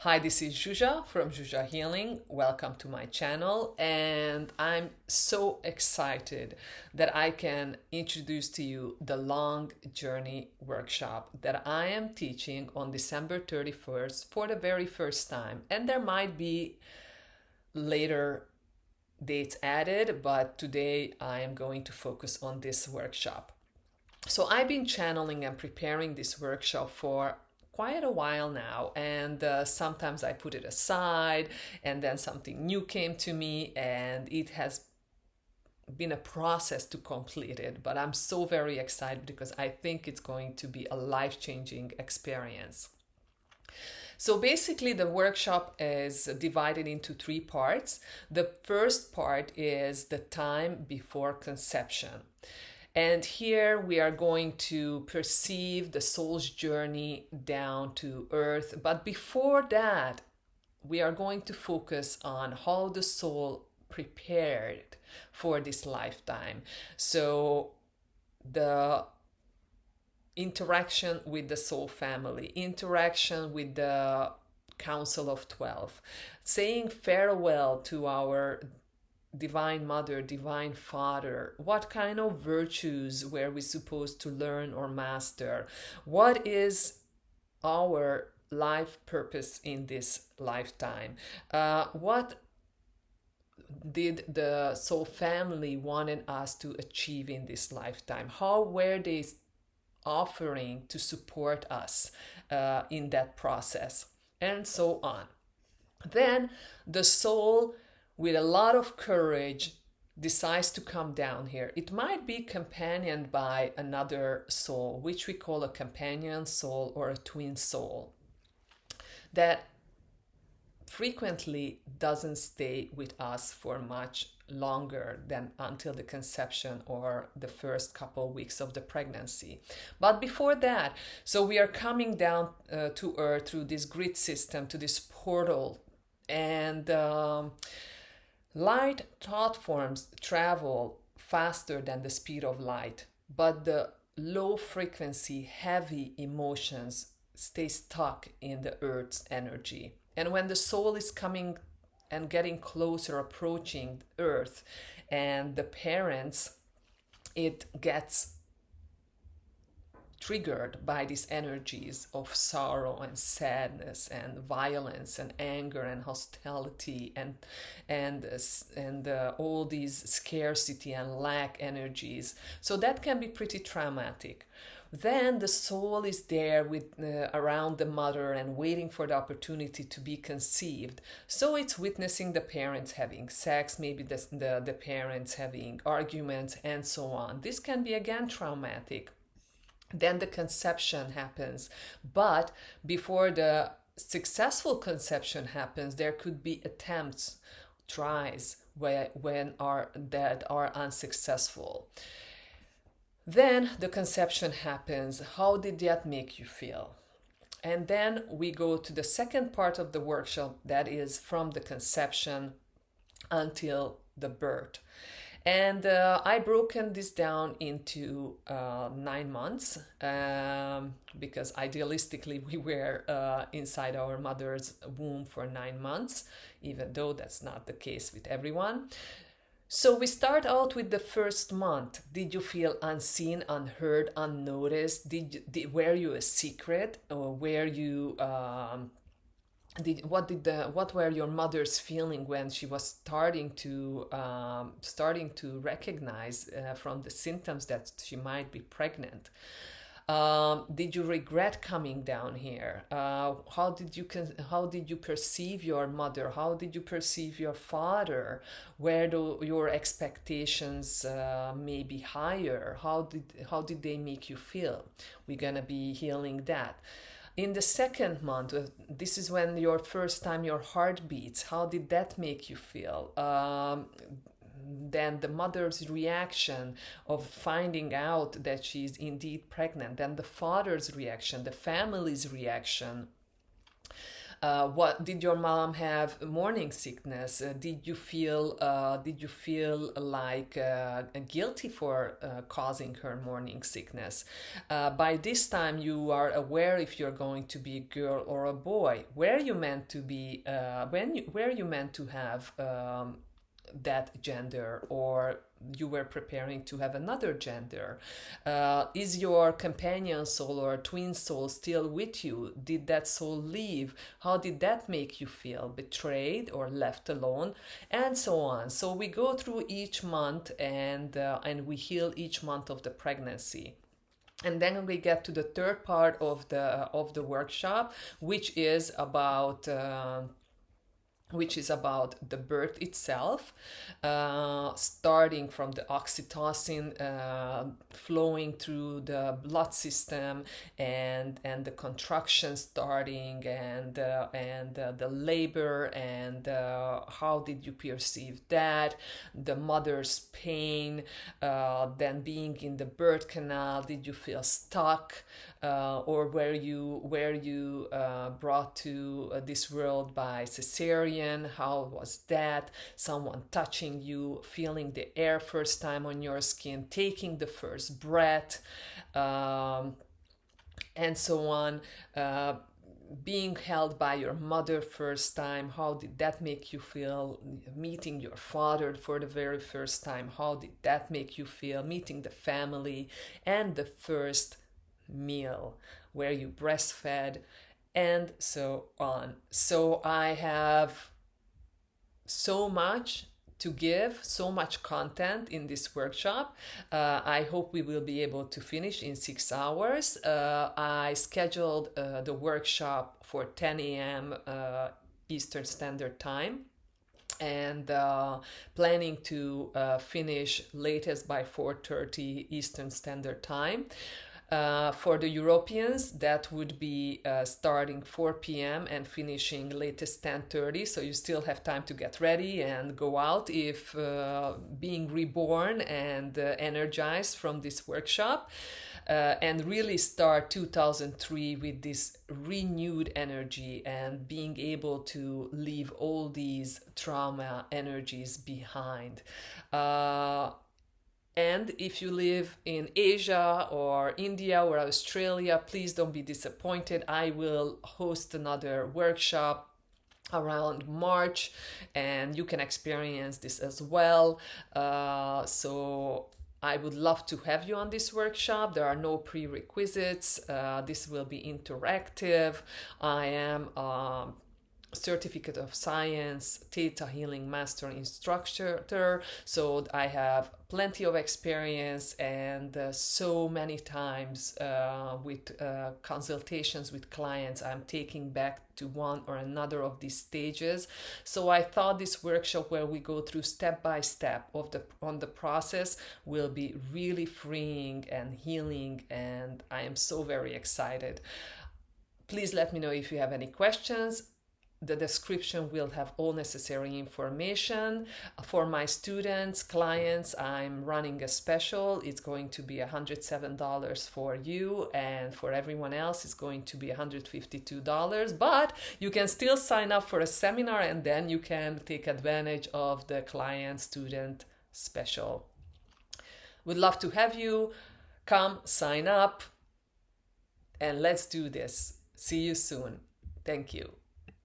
Hi, this is Zsuzsa from Zsuzsa Healing. Welcome to my channel, and I'm so excited that I can introduce to you the Long Journey workshop that I am teaching on December 31st for the very first time. And there might be later dates added, but today I am going to focus on this workshop. So I've been channeling and preparing this workshop for quite a while now, and sometimes I put it aside and then something new came to me, and it has been a process to complete it, but I'm so very excited because I think it's going to be a life-changing experience. So basically the workshop is divided into three parts. The first part is the time before conception. And here we are going to perceive the soul's journey down to earth. But before that, we are going to focus on how the soul prepared for this lifetime. So the interaction with the soul family, interaction with the Council of 12, saying farewell to our Divine Mother, Divine Father. What kind of virtues were we supposed to learn or master? What is our life purpose in this lifetime? What did the soul family wanted us to achieve in this lifetime? How were they offering to support us in that process? And so on. Then the soul, with a lot of courage, decides to come down here. It might be companioned by another soul, which we call a companion soul or a twin soul, that frequently doesn't stay with us for much longer than until the conception or the first couple weeks of the pregnancy. But before that, so we are coming down to earth through this grid system, to this portal, and light thought forms travel faster than the speed of light, but the low frequency, heavy emotions stay stuck in the earth's energy. And when the soul is coming and getting closer, approaching earth and the parents, it gets triggered by these energies of sorrow and sadness and violence and anger and hostility and all these scarcity and lack energies. So that can be pretty traumatic. Then the soul is there with around the mother and waiting for the opportunity to be conceived. So it's witnessing the parents having sex, maybe the parents having arguments and so on. This can be again traumatic. Then the conception happens, but before the successful conception happens, there could be attempts, tries that are unsuccessful. Then the conception happens. How did that make you feel? And then we go to the second part of the workshop, that is from the conception until the birth. And I broken this down into 9 months because idealistically we were inside our mother's womb for 9 months, even though that's not the case with everyone. So we start out with the first month. Did you feel unseen, unheard, unnoticed? Were you a secret, or were you what were your mother's feeling when she was starting to recognize from the symptoms that she might be pregnant? Did you regret coming down here? How did you perceive your mother? How did you perceive your father? Where do your expectations may be higher? How did they make you feel? We're gonna be healing that. In the second month, this is when your first time your heart beats. How did that make you feel? Then the mother's reaction of finding out that she's indeed pregnant, then the father's reaction, the family's reaction. What did your mom have morning sickness? Did you feel like guilty for causing her morning sickness? By this time, you are aware if you're going to be a girl or a boy. Where you meant to be? Where you meant to have that gender, or you were preparing to have another gender? Is your companion soul or twin soul still with you? Did that soul leave? How did that make you feel? Betrayed or left alone? And so on. So we go through each month, and we heal each month of the pregnancy. And then we get to the third part of the workshop, which is about the birth itself, starting from the oxytocin flowing through the blood system, and the contraction starting, and the labor, and how did you perceive that, the mother's pain, then being in the birth canal, did you feel stuck, or were you brought to this world by cesarean? How was that? Someone touching you, feeling the air first time on your skin, taking the first breath, and so on. Being held by your mother first time, how did that make you feel? Meeting your father for the very first time, how did that make you feel? Meeting the family, and the first meal where you breastfed, and so on. So I have so much to give, so much content in this workshop. I hope we will be able to finish in 6 hours. I scheduled the workshop for 10 a.m. Eastern Standard Time, and planning to finish latest by 4:30 Eastern Standard Time. For the Europeans, that would be starting 4 p.m. and finishing latest 10:30. So you still have time to get ready and go out if being reborn and energized from this workshop. And really start 2003 with this renewed energy, and being able to leave all these trauma energies behind. And if you live in Asia or India or Australia, please don't be disappointed. I will host another workshop around March, and you can experience this as well. So I would love to have you on this workshop. There are no prerequisites. This will be interactive. I am Certificate of Science Theta Healing Master Instructor, so I have plenty of experience, and so many times with consultations with clients, I'm taking back to one or another of these stages. So I thought this workshop, where we go through step by step on the process, will be really freeing and healing, and I am so very excited. Please let me know if you have any questions. The description will have all necessary information. For my students, clients, I'm running a special. It's going to be $107 for you, and for everyone else, it's going to be $152. But you can still sign up for a seminar, and then you can take advantage of the client-student special. Would love to have you. Come, sign up, and let's do this. See you soon. Thank you.